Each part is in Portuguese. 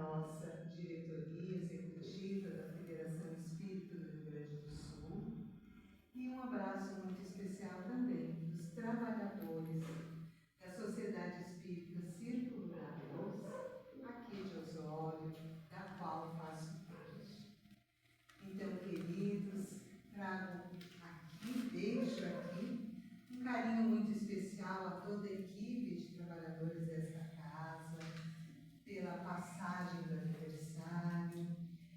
nossa diretoria executiva da Federação Espírita do Rio Grande do Sul. E um abraço muito especial também dos trabalhadores da Sociedade Espírita Círculo da Luz, aqui de Osório, da qual faço parte. Então, queridos, trago aqui, deixo aqui, um carinho muito especial a toda a equipe de trabalhadores desta casa, pela passagem do aniversário,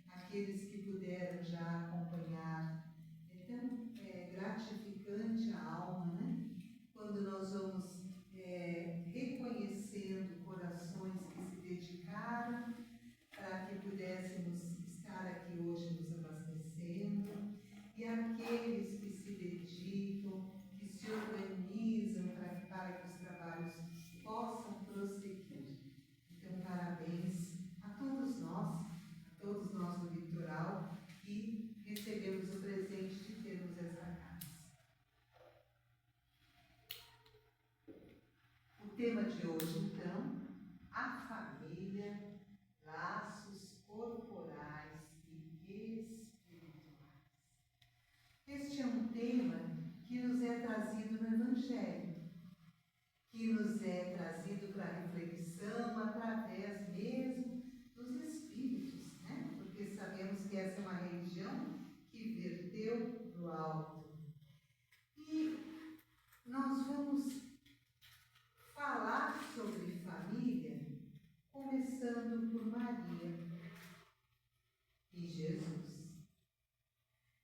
aqueles que puderam já acompanhar. É tão gratificante a alma, né? Quando nós vamos reconhecendo corações que se dedicaram para que pudéssemos estar aqui hoje nos abastecendo, e aqueles que se dedicam, que se organizam para que os trabalhos possam prosseguir. Então, parabéns a todos nós do Litoral, que recebemos o presente de termos essa casa. O tema de hoje, então, a família, laços corporais e espirituais. Este é um tema que nos é trazido no Evangelho, que nos é trazido para reflexão através mesmo dos Espíritos, né? Porque sabemos que essa é uma religião que verteu do alto. E nós vamos falar sobre família, começando por Maria e Jesus.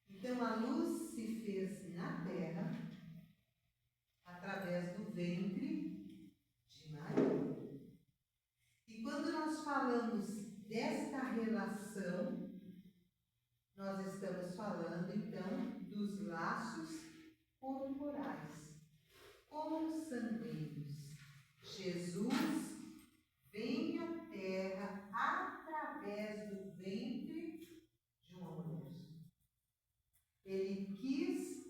Então, a luz se fez na terra através do ventre de Maria. E quando nós falamos desta relação, nós estamos falando, então, dos laços corporais, consanguíneos. Jesus vem à terra através do ventre de uma mulher. Ele quis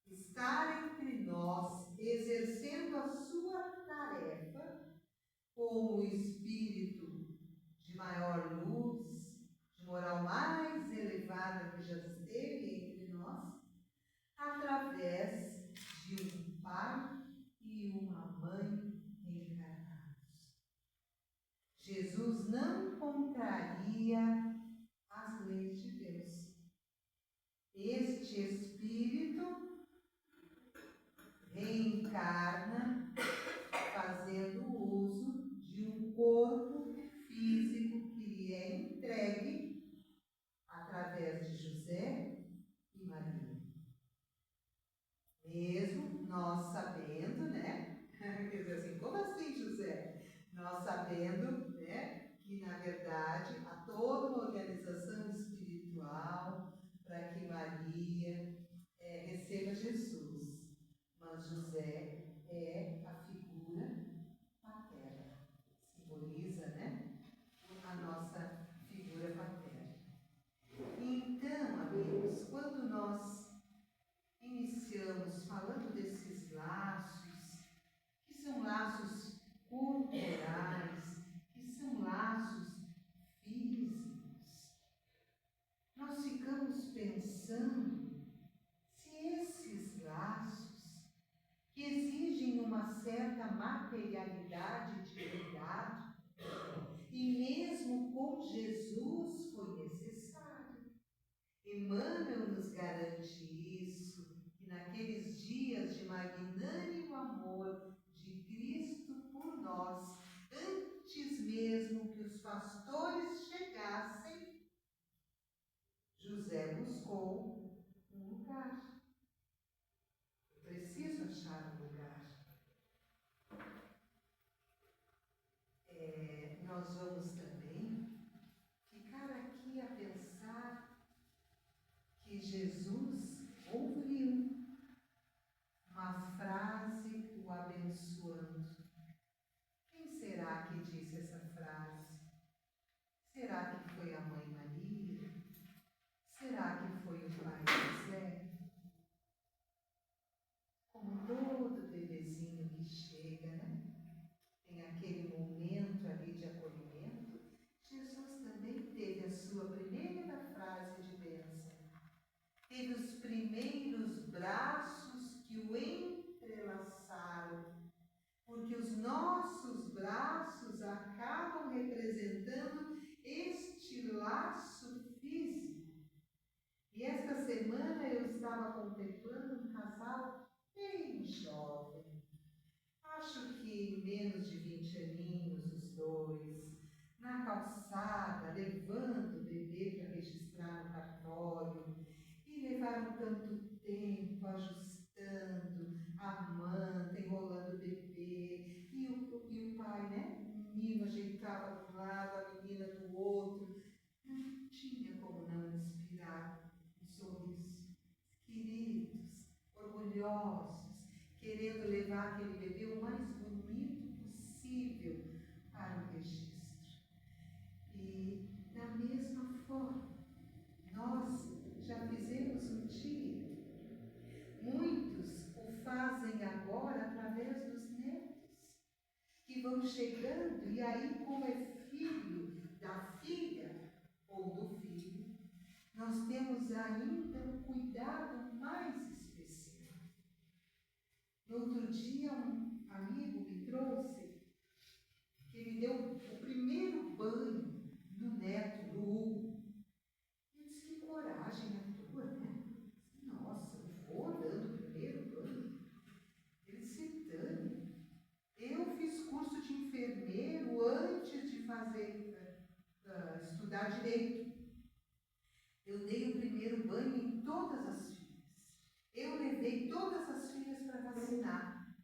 estar entre nós, exercendo a sua tarefa como espírito de maior luz, de moral mais elevada que já esteve entre nós, através de um pai e uma mãe encarnados. Jesus não contraria as leis de Deus. Este Espírito reencarna fazendo uso de um corpo físico que lhe é entregue através de José e Maria. Mesmo nós sabendo, né? Quer dizer assim, como assim, José? Nós sabendo, né, que na verdade há toda uma organização espiritual para que Maria receba Jesus. Mas José é a figura paterna, simboliza, né, a nossa figura paterna. Então, amigos, quando nós iniciamos falando desses laços, que são laços corporais, que são laços físicos, nós ficamos pensando se esses laços, que exigem uma certa materialidade de cuidado, e mesmo com Jesus foi necessário. Emmanuel nos garante isso, que naqueles dias de magnânimo amor de Cristo por nós, antes mesmo que os pastores chegassem, José buscou um lugar. Eu preciso achar um lugar. Nós vamos também ficar aqui a pensar que Jesus, contemplando um casal bem jovem. Acho que menos de 20 aninhos os dois, na calçada, levando o bebê para registrar no cartório. E levaram tanto tempo ajustando a manta, enrolando o bebê. E o pai, né? O menino ajeitava de um lado, a menina do outro. Não tinha como não inspirar um sorriso. Queridos, orgulhosos, querendo levar aquele bebê o mais bonito possível para o registro. E, da mesma forma, nós já fizemos um dia. Muitos o fazem agora através dos netos, que vão chegando, e aí, como é filho da filha ou do filho, nós temos ainda um cuidado mais especial. No outro dia, um amigo me trouxe que ele deu o primeiro banho no neto, do Hugo. Eu disse, que coragem a tua, né? Nossa, eu vou dando o primeiro banho. Ele disse, Tânia, eu fiz curso de enfermeiro antes de estudar direito. Eu dei o primeiro banho em todas as filhas. Eu levei todas as filhas para vacinar.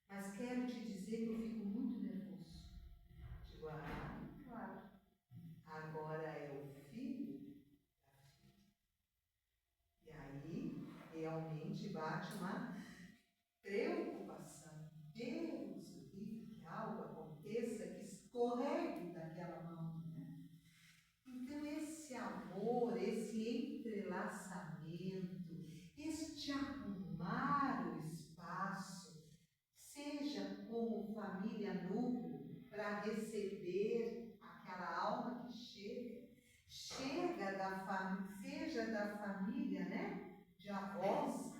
Mas quero te dizer que eu fico muito nervoso. Digo, claro. Agora é o filho da filha. E aí, realmente bate uma preocupação. Deus o livre que algo aconteça, que escorregue daquela mão, né? Então, esse amor, esse entrelaçamento, este arrumar o espaço, seja como família núcleo, para receber aquela alma que chega seja da família, né, de avós,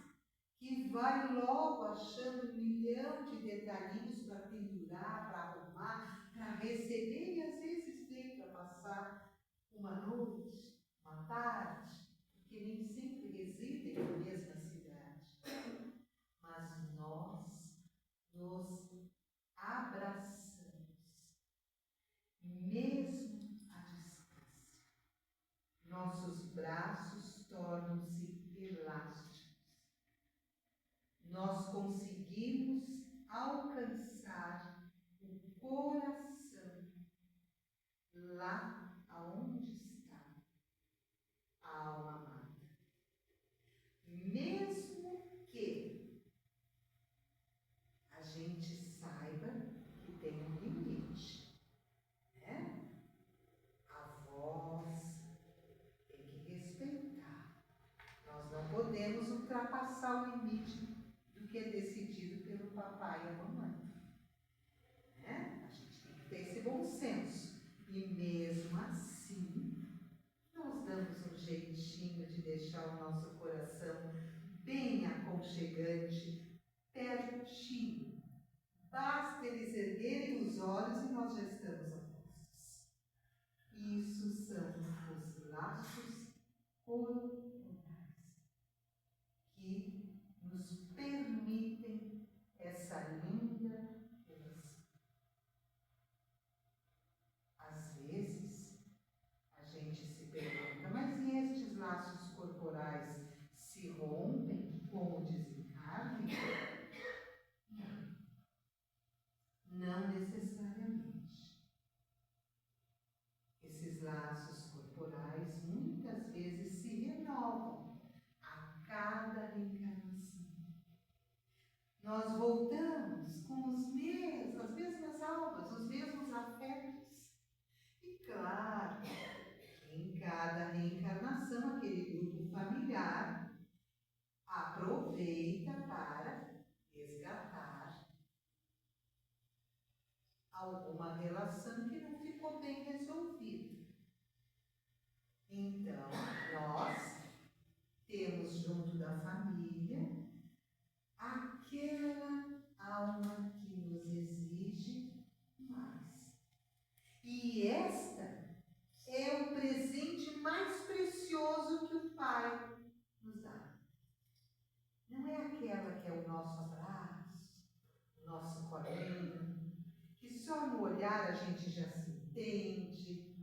que vai logo achando 1 milhão de detalhinhos para pendurar, para arrumar, para receber, e às vezes vem para passar uma noite, uma tarde, porque nem sempre residem na mesma cidade. Mas nós nos abraçamos, mesmo à distância. Nossos braços tornam-se elásticos. Nós conseguimos alcançar o coração lá aonde está a alma amada. Mesmo que a gente saiba que tem um limite, né? A voz tem que respeitar. Nós não podemos ultrapassar o limite do que é decidido pelo papai e a mamãe, né? A gente tem que ter esse bom senso. E mesmo assim, nós damos um jeitinho de deixar o nosso coração bem aconchegante, pertinho. Basta eles erguerem os olhos e nós já estamos a postos. Isso são os laços corporais que nos permitem essa linda relação. Às vezes, a gente se pergunta, mas e estes laços corporais se rompem com o desencarne? Não necessariamente. Esses laços corporais muitas vezes se renovam a cada reencarnação. Nós voltamos com as mesmas almas, os mesmos afetos. E claro, em cada reencarnação, aquele grupo familiar aproveita para resgatar alguma relação que não ficou bem resolvida. Então, nós temos junto da família aquela alma que nos exige mais. E esta é o presente mais precioso que o Pai nos dá. nosso abraço, o nosso colinho, que só no olhar a gente já se entende.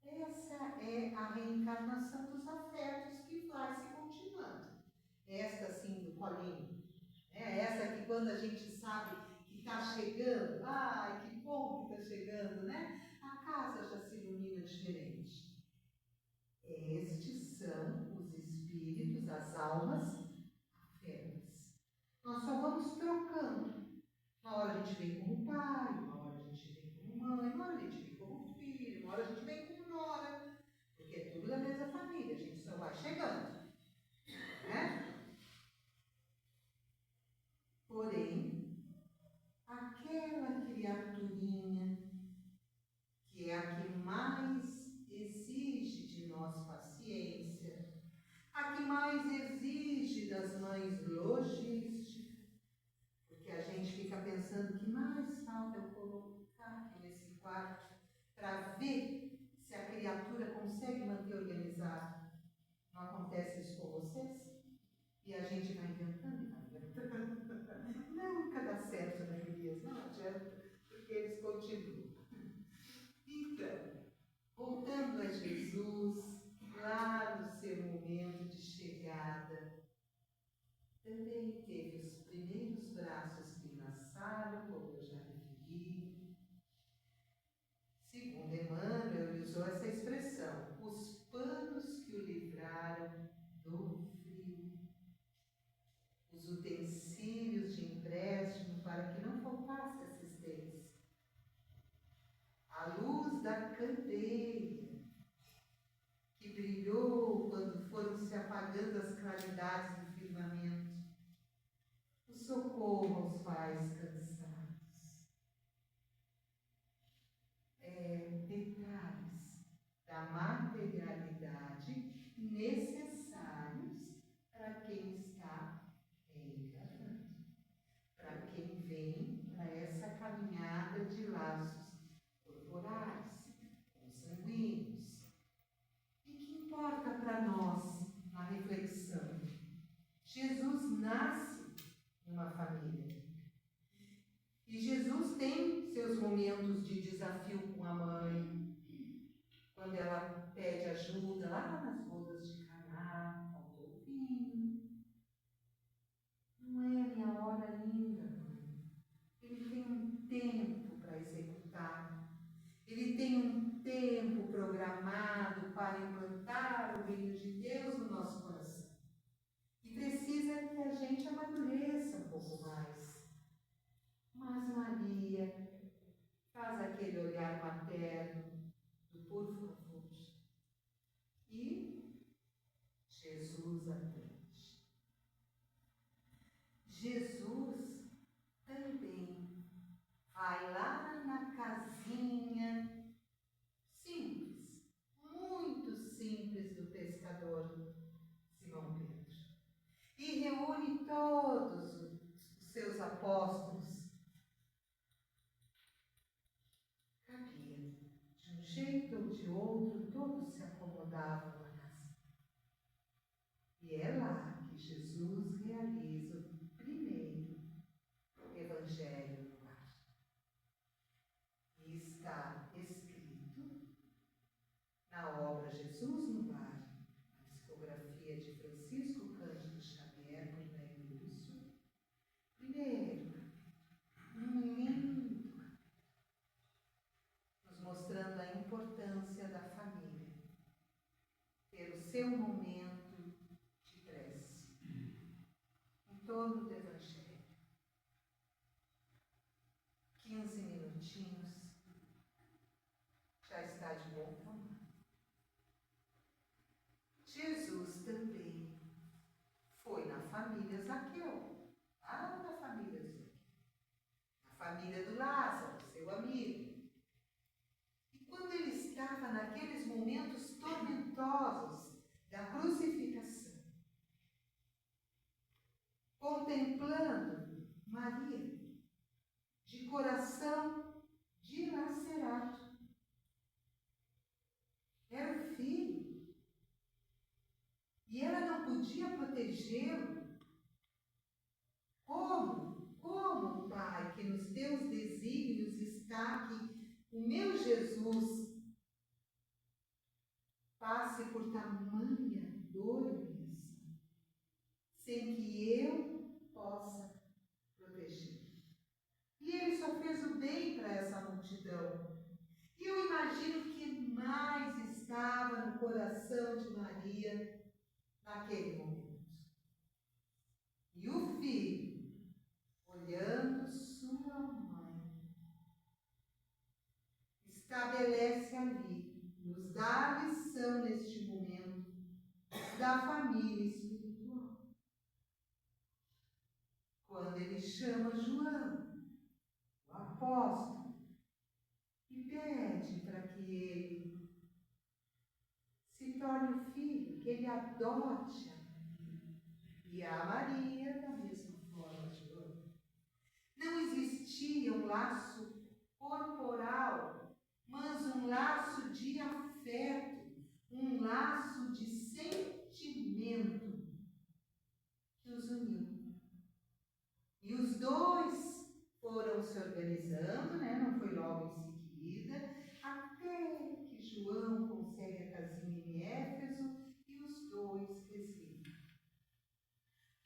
Essa é a reencarnação dos afetos que vai se continuando. Esta sim do colinho. Essa que quando a gente sabe que está chegando, ai, que bom que está chegando, né? A casa já se ilumina diferente. Estes são os espíritos, as almas afetas. Nós só vamos trocando. Uma hora a gente vem como pai, uma hora a gente vem como mãe, uma hora a gente vem como filho, uma hora a gente vem como nora, porque é tudo da mesma família, a gente só vai chegando, né? Porém, aquela criaturinha que é a que mais exige de nós paciência, a que mais exige das mães logística, porque a gente fica pensando que mais falta eu colocar aqui nesse quarto para ver se a criatura consegue manter organizado. Não acontece isso com vocês? E a gente vai inventando e vai inventando. Nunca dá certo, né, Elias? Não adianta, porque eles continuam. Então, voltando a Jesus, lá no seu momento de chegada, também teve os primeiros braços que enlaçaram, como eu já referi. Segundo Emmanuel, ele usou essa expressão, os panos que o livraram do frio, os utensílios de empréstimo para que não faltasse assistência, a luz da candeia que brilhou quando foram se apagando as claridades do firmamento, o socorro aos pais cansados. Detalhes da materialidade necessários para quem está reencarnando, para quem vem para essa caminhada de laços corporais, consanguíneos. E que importa para nós na reflexão? Jesus nasce numa família. E Jesus tem seus momentos de desafio com a mãe, quando ela pede ajuda lá nas bodas de Caná, faltou o vinho. Não é minha hora ainda, mãe. Ele tem um tempo para executar. Ele tem um tempo programado para implantar o reino de Deus no nosso coração. E precisa que a gente amadureça um pouco mais. Mas Maria faz aquele olhar materno do por favor. E Jesus atende. Jesus também vai lá na casinha simples, muito simples do pescador Simão Pedro. E reúne todos os seus apóstolos. Cabia, de um jeito ou de outro, todos se acomodavam na casa. E é lá que Jesus realiza o primeiro evangelho no lar. E está escrito na obra Jesus no Lar, na psicografia de Francisco Cândido Xavier, por Nery Lúcio, primeiro, um lindo, nos mostrando a importância da família, ter o seu momento de prece, em torno do Evangelho. 15 minutinhos, já está de bom tamanho. Jesus também foi na família Zaqueu, lá na família do Zaqueu, na família do Lázaro, seu amigo. E quando ele estava naqueles momentos tormentosos da crucificação, contemplando Maria, de coração dilacerado, era o filho, e ela não podia protegê-lo, meu Jesus passe por tamanha dor e humilhação, sem que eu possa proteger. E ele só fez o bem para essa multidão. E eu imagino que mais estava no coração de Maria naquele momento. E o filho, olhando sua mãe, estabelece ali, nos dá a lição neste momento da família espiritual. Quando ele chama João, o apóstolo, e pede para que ele se torne o filho, que ele adote a Maria. E a Maria, da mesma forma, João. Não existia um laço corporal, mas um laço de afeto, um laço de sentimento que os uniu. E os dois foram se organizando, não foi logo em seguida, até que João consegue a casinha em Éfeso e os dois residem.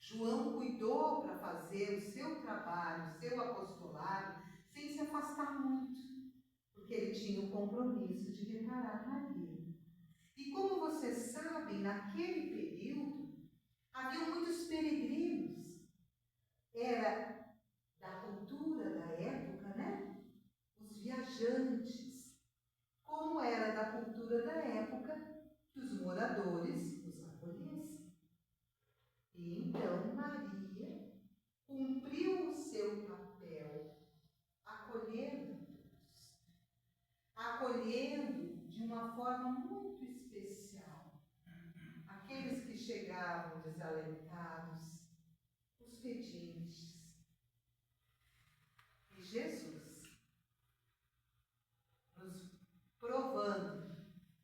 João cuidou para fazer o seu trabalho, o seu apostolado, sem se afastar muito, porque ele tinha o compromisso de reparar Maria. E como vocês sabem, naquele período, havia muitos peregrinos. Era da cultura da época, os viajantes. Como era da cultura da época que os moradores os acolhessem. E então Maria cumpriu o seu papel, acolhendo todos, acolhendo de uma forma muito especial aqueles que chegavam desalentados, os pedintes. E Jesus, nos provando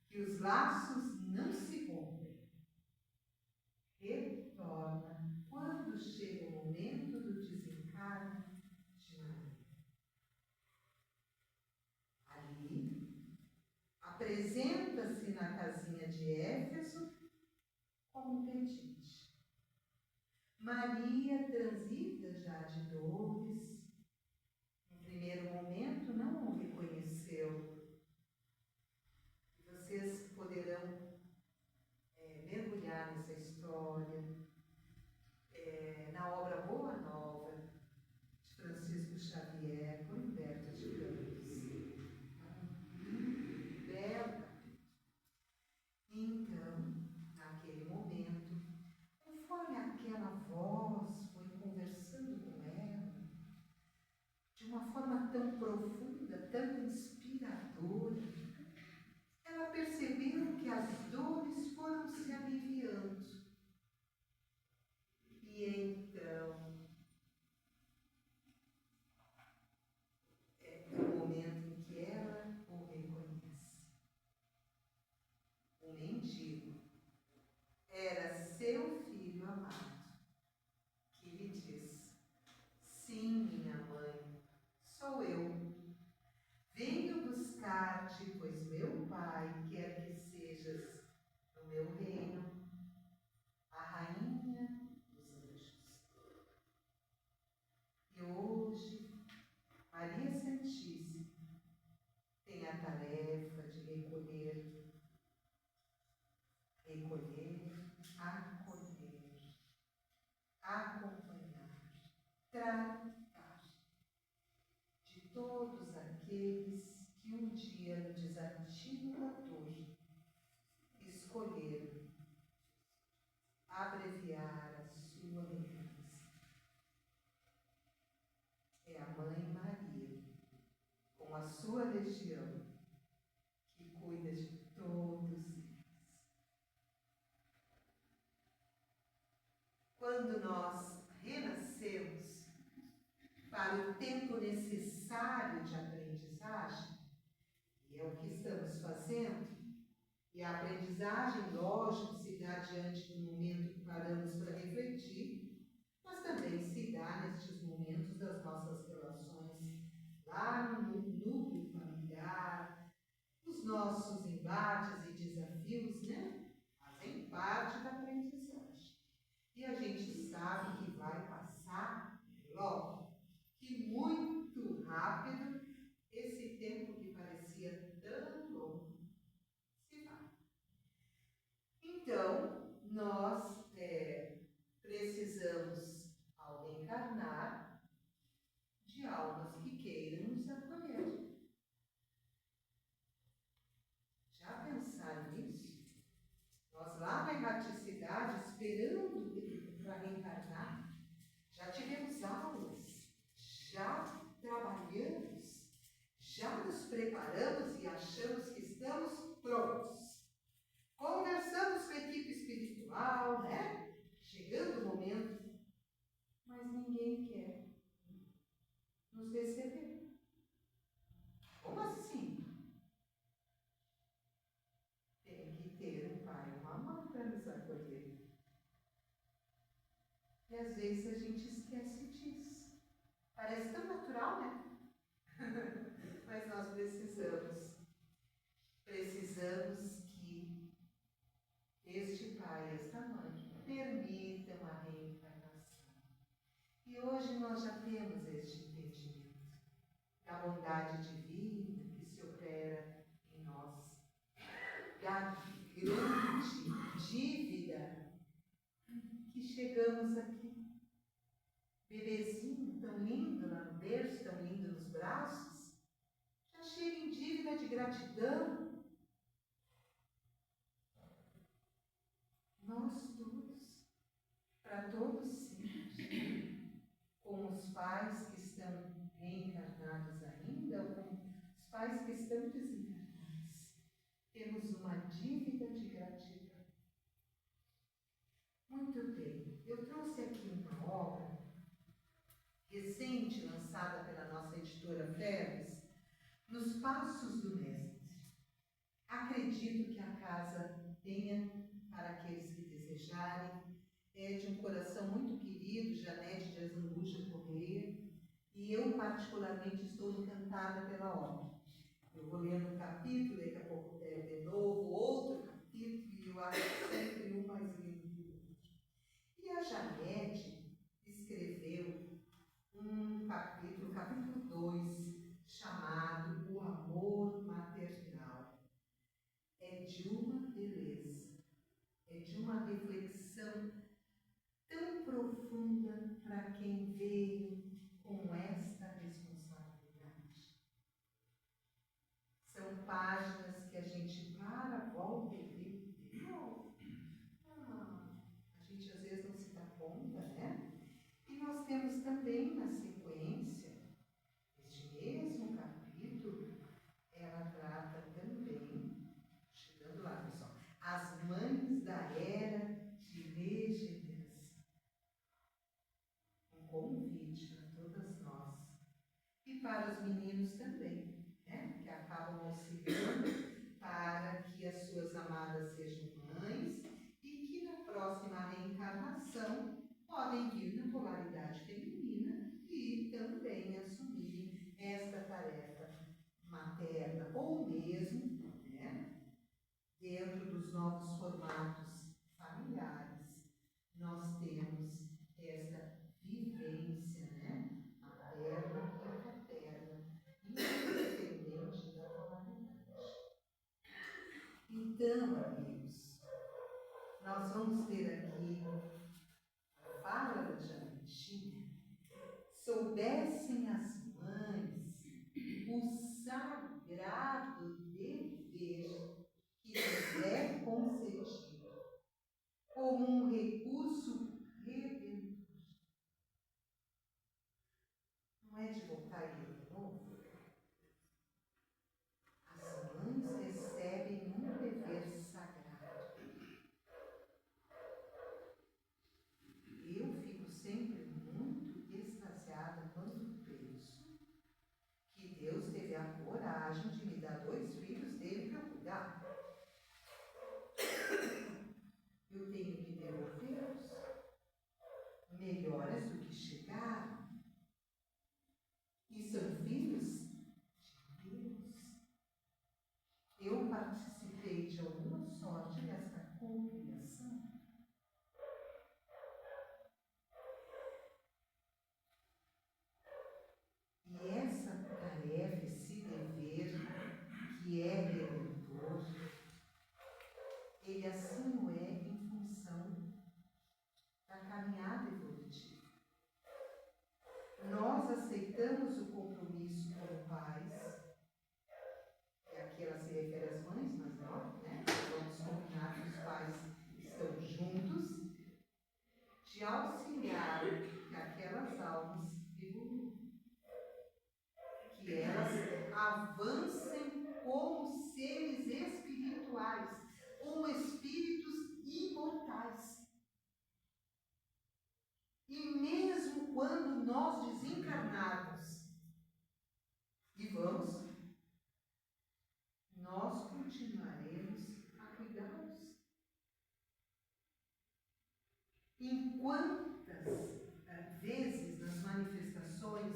que os laços não se rompem, retorna quando chega o momento do desencarne de Maria. Ali, apresenta-se na casinha de Éfeso como um pedinte. Maria transita já de dores. No primeiro momento não o reconheceu. Vocês poderão mergulhar nessa história na obra Boa Nova, de Francisco Xavier, por Humberto de Campos. Um belo capítulo. Então, naquele momento, conforme aquela voz foi conversando com ela, de uma forma tão profunda, tão inspiradora, ela percebeu que as dores foram se aliviando. E então, é o momento em que ela o reconhece. O mendigo era seu filho amado, que lhe diz: sim, minha mãe, sou eu. Venho buscar-te, pois meu Pai quer que sejas no meu reino a rainha dos anjos. E hoje, Maria Santíssima tem a tarefa de recolher, acolher, acompanhar, tratar de todos aqueles que um dia no desatino da dor escolheram abreviar a sua lembrança. É a Mãe Maria, com a sua legião, que cuida de todos eles. Quando nós renascemos para o tempo necessário de aprendizagem, e é o que estamos fazendo, e a aprendizagem, lógico, se dá diante do momento que paramos para refletir, mas também se dá nestes momentos das nossas relações lá no núcleo familiar, nossos embates e desafios, né, fazem parte da aprendizagem. E a gente sabe que vai passar logo, que muito rápido esse tempo que parecia tão longo se vai. Então, nós precisamos, ao reencarnar, de almas que queiram nos acolher. Já pensaram nisso? Nós lá na erraticidade, esperando para reencarnar, já tivemos aulas, já trabalhamos, já nos preparamos e achamos que estamos prontos. Conversamos com a equipe espiritual, né? Chegando o momento, mas ninguém quer nos receber. Como assim? Tem que ter um pai e uma mãe para nos acolher. E às vezes a gente esquece disso. Parece tão natural, né? Mas nós precisamos que este pai e esta mãe permitam a reencarnação. E hoje nós já temos este entendimento da bondade divina que se opera em nós, da grande dívida que chegamos aqui, bebezinho tão lindo lá no berço, tão lindo nos braços, já chega em dívida de gratidão. Nós todos, para todos sempre, com os pais que estão reencarnados ainda, ou com os pais que estão desencarnados, temos uma dívida de gratidão. Muito bem, eu trouxe aqui uma obra recente, lançada pela nossa editora Feres, Nos Passos do Mestre. Acredito que a casa tenha, para aqueles que desejarem, é de um coração muito querido, Janete de Azambuja Correia, e eu particularmente estou encantada pela obra. Eu vou lendo um capítulo, daqui a pouco pego de novo outro capítulo, e eu acho sempre um mais lindo que o outro. E a Janete escreveu um capítulo 2, chamado O Amor Maternal. É de uma beleza, é de uma reflexão tão profunda para quem veio com esta responsabilidade. São páginas que a gente para, volta e vê. A gente às vezes não se dá conta, né? E nós temos também na sequência, este mesmo capítulo, ela trata também, chegando lá, pessoal, as mães da era de regeneração. Um convite para todas nós. E para os meninos também, né? Que acabam auxiliando para que as suas amadas sejam mães e que na próxima reencarnação podem vir na polaridade feminina e também assumirem esta tarefa materna, ou mesmo, né, dentro dos novos formatos familiares, nós temos esta vivência, né, materna e paterna, independente da polaridade. Então, amigos, nós vamos ter aqui a fala da Janetinha. Soubessem as mães o sagrado dever que lhes é concedido como um recurso redentor. Não é de voltar ele de novo? As mães recebem um dever sagrado. Eu fico sempre muito extasiada quando penso que Deus teve a coragem de me dar 2 filhos dele para eu cuidar. Eu tenho que devolvê-los melhores do que chegaram. E são filhos de Deus. Eu aceitamos o compromisso como pais, e aqui ela se refere às mães, mas não, né? Vamos combinar que os pais estão juntos, de auxiliar que aquelas almas evoluam, que elas avancem como seres espirituais, como espíritos imortais. E mesmo quando nós desencarnarmos e vamos, nós continuaremos a cuidá-los. Em quantas vezes nas manifestações,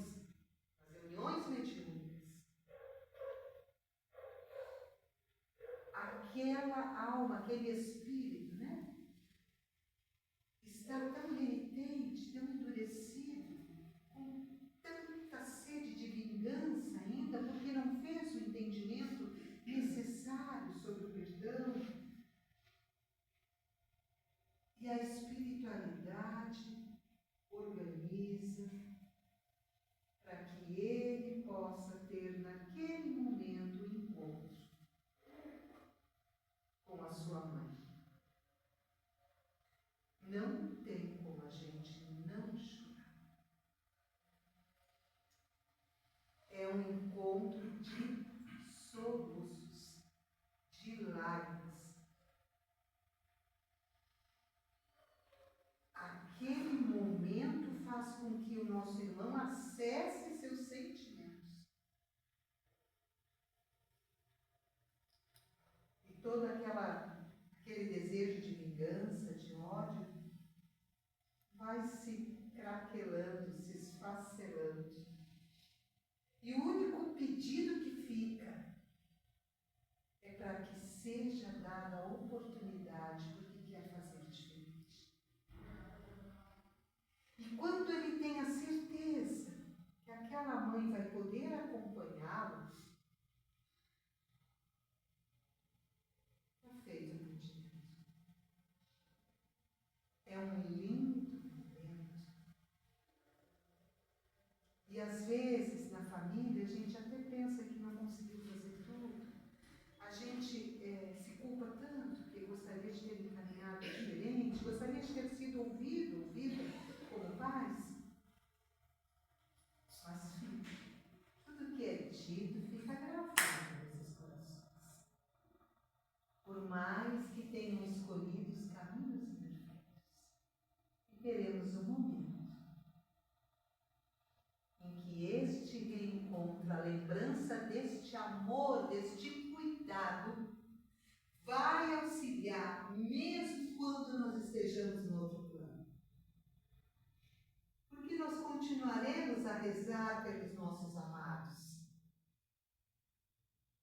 nas reuniões mediúnicas, aquela alma, aquele espírito, né, está tão renitente, tão endurecido, com tanta sede de vingança ainda, porque não fez o entendimento necessário sobre o perdão. E a espiritualidade organiza para que ele possa ter naquele momento o encontro com a sua mãe. Não tem como a gente não chorar. É um encontro de soluços, de lágrimas. Aquele momento faz com que o nosso irmão acesse seus sentimentos. E todo aquele desejo de vingança, de ódio, vai se craquelando, se esfacelando. E o único pedido que fica é para que seja dada a oportunidade do que quer fazer diferente. E quando ele tem a certeza que aquela mãe vai poder acompanhá-lo, está feito o pedido. É um lindo momento. E às vezes, na família, a gente até pensa que não conseguiu fazer tudo. A gente se culpa tanto, porque gostaria de ter encaminhado diferente, gostaria de ter sido ouvida como pais. Mas, filho, tudo que é dito fica gravado nesses corações. Por mais que tenham escolhido os caminhos imperfeitos. E teremos um momento em que este reencontro, a lembrança deste amor, deste cuidado, vai auxiliar mesmo quando nós estejamos no outro plano. Porque nós continuaremos a rezar pelos nossos amados.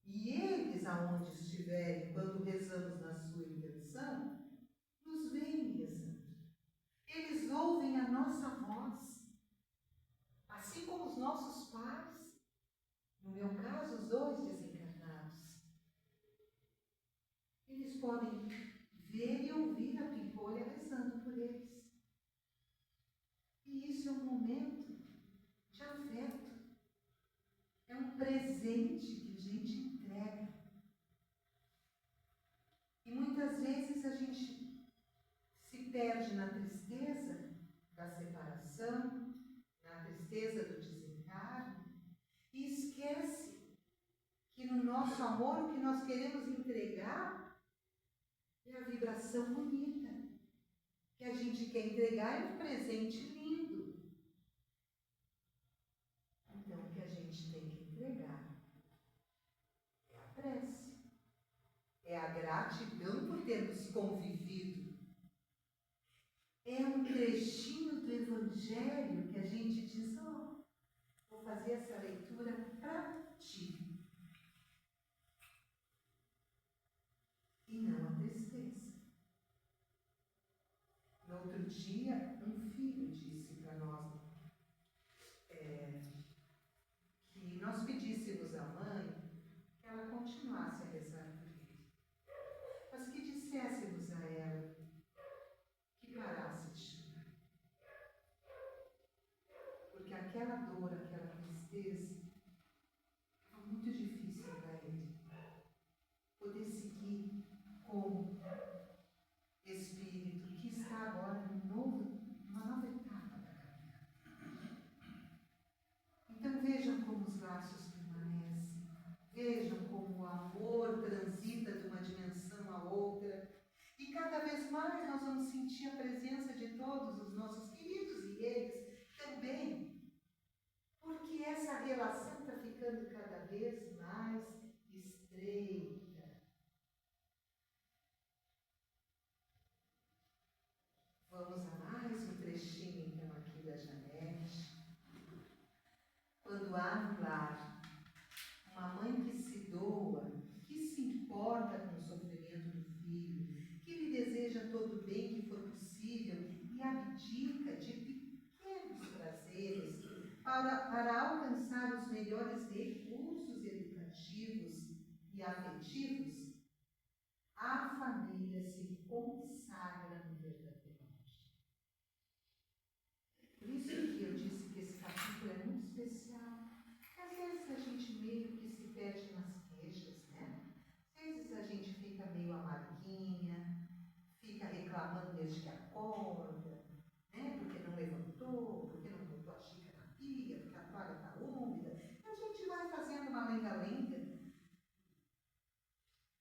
E eles, aonde estiverem, quando rezamos na sua intenção, nos veem rezando. Eles ouvem a nossa voz. Assim como os nossos pais, no meu caso, os dois desencarnados, eles podem ver e ouvir a Pimpolha rezando por eles. E isso é um momento de afeto. É um presente que a gente entrega. E muitas vezes a gente se perde na tristeza da separação, na tristeza do desencarne, e esquece que no nosso amor o que nós queremos entregar é a vibração bonita. Que a gente quer entregar é um presente lindo. Então o que a gente tem que entregar é a prece. É a gratidão por termos convivido. É um trechinho do Evangelho que a gente diz, vou fazer essa leitura para ti. E não a tristeza. No outro dia, um filho disse para nós que nós pedíssemos à mãe que ela continuasse a rezar por ele. Mas que disséssemos a ela que parasse de chorar. Porque aquela dor, aquela vezes, é muito difícil para ele poder seguir como espírito que está agora numa nova etapa da caminhada. Então vejam como os laços permanecem, vejam como o amor transita de uma dimensão a outra, e cada vez mais nós vamos sentir a presença de todos os nossos queridos e eles também, porque essa relação está ficando cada vez mais estreita. Vamos a mais um trechinho então aqui da Janete. Quando há no lar uma mãe que se doa, que se importa com o sofrimento do filho, que lhe deseja todo o bem que for possível e abdica de pequenos prazeres para alcançar os melhores recursos educativos e afetivos, a família se consagra no verdadeiro amor. Por isso que eu disse que esse capítulo é muito especial. Às vezes a gente meio que se perde nas queixas, né? Às vezes a gente fica meio amarguinha, fica reclamando desde que acorda, né? Porque não levantou, porque não botou a xícara na pia, porque a toalha está úmida. A gente vai fazendo uma lenga-lenga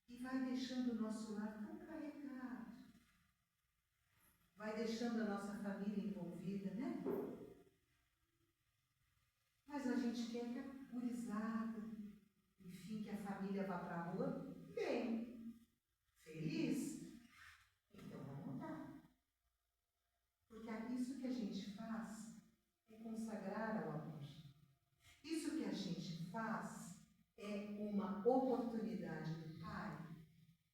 e vai deixando o nosso lar tão carregado. Vai deixando a nossa família envolvida, né? Mas a gente quer que a gurizada, enfim, que a família vá para a rua bem, feliz. Então vamos mudar. Porque isso que a gente faz é consagrar ao amor. Isso que a gente faz é uma oportunidade do Pai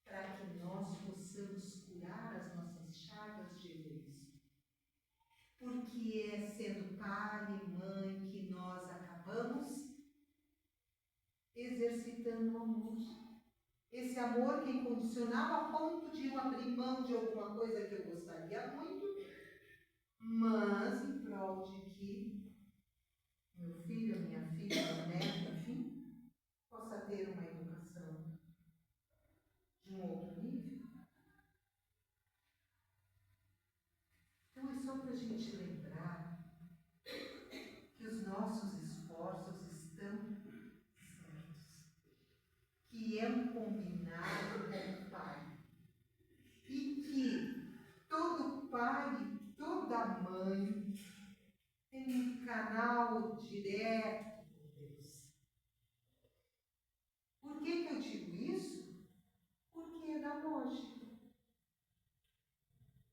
para que nós possamos curar as nossas chagas de egoísmo. Porque é sendo pai e mãe que nós acabamos exercitando o amor. Esse amor que é incondicional a ponto de eu abrir mão de alguma coisa que eu gostaria muito, mas em prol de que meu filho, minha filha, meu neto, enfim, possa ter uma educação de um outro nível. Então é só para a gente lembrar que os nossos esforços estão certos, que é um combinado com o Pai, e que todo pai e toda mãe tem um canal direto com Deus. Por que eu digo isso? Porque é da lógica.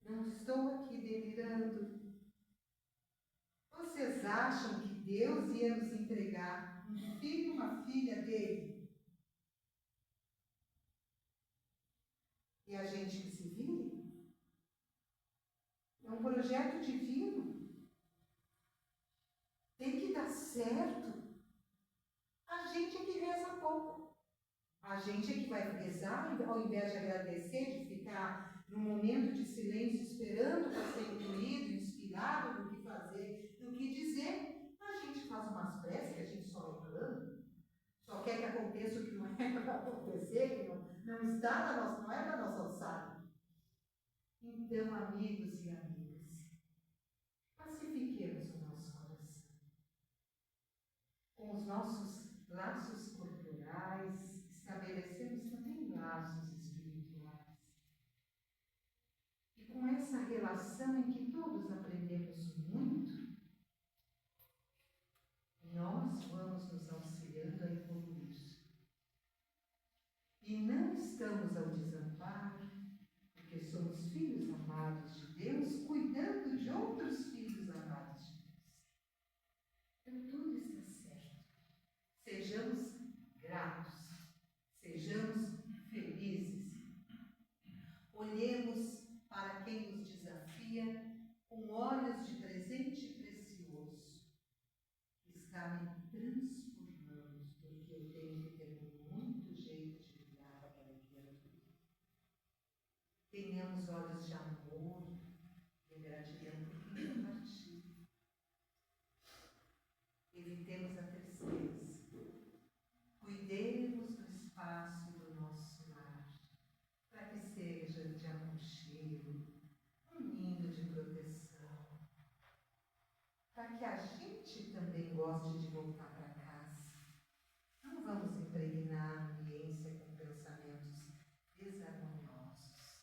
Não estou aqui delirando. Vocês acham que Deus ia nos entregar um filho e uma filha dele? E a gente que se vire? É um projeto divino. Tem que dar certo. A gente é que reza pouco. A gente é que vai rezar, ao invés de agradecer, de ficar num momento de silêncio esperando para ser incluído, inspirado no que fazer, no que dizer. A gente faz umas preces que a gente só reclama, só quer que aconteça o que não é para acontecer, que não está na nossa, não é da nossa alçada. Então, amigos e amigas, pacifiquemos o nosso coração. Com os nossos laços corporais, estabelecemos também laços espirituais. E com essa relação em que todos aprendemos muito, nós vamos nos auxiliando a evoluir. E não estamos ao desamparo, porque somos filhos amados de Deus, cuidando de outros filhos amados de Deus. Então tudo está certo. Sejamos gratos, sejamos felizes. Olhemos para quem nos desafia com olhos de presente precioso, que está me transformando, porque eu tenho que ter muito jeito de lidar com aquela criatura. Tenhamos olhos de amor e gratidão por quem compartilha. Evitemos a tristeza. para que a gente também goste de voltar para casa. Não vamos impregnar a ambiência com pensamentos desarmoniosos.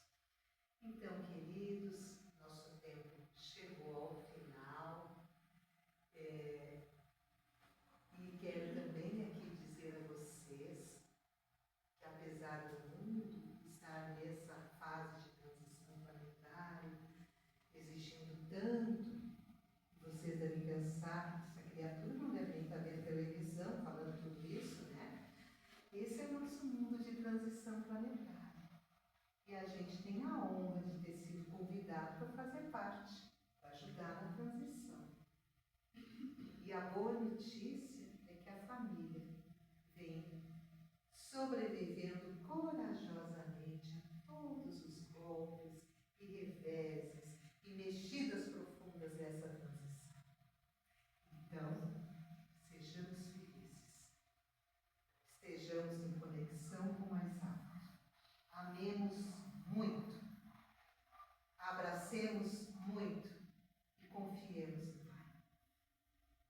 Então, queridos, nosso tempo chegou ao final. E quero também aqui dizer a vocês que, apesar do mundo estar nessa fase de transição planetária, existindo tanto, vocês devem pensar, essa criatura não deve nem estar vendo televisão falando tudo isso, né? Esse é o nosso mundo de transição planetária. E a gente tem a honra de ter sido convidado para fazer parte, para ajudar na transição. E a boa notícia é que a família vem sobrevivendo corajosamente a todos os golpes e reveses e mexidas profundas dessa transição. Então, sejamos felizes, estejamos em conexão com mais alto, amemos muito, abracemos muito e confiemos no Pai.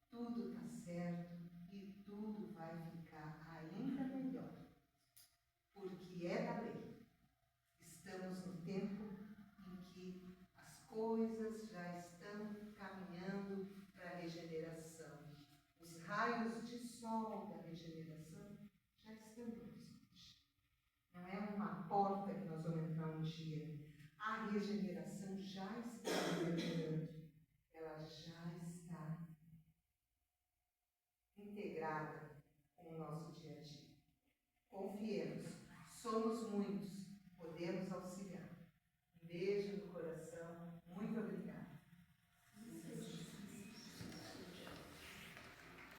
Tudo está certo e tudo vai ficar ainda melhor, porque é da lei. Estamos no tempo em que as coisas já estão caminhando para a regeneração. Os raios de sol da regeneração já estão no horizonte. Não é uma porta que nós vamos entrar um dia. A regeneração já está regenerando. Ela já está integrada com o nosso dia a dia. Confiemos, somos muitos.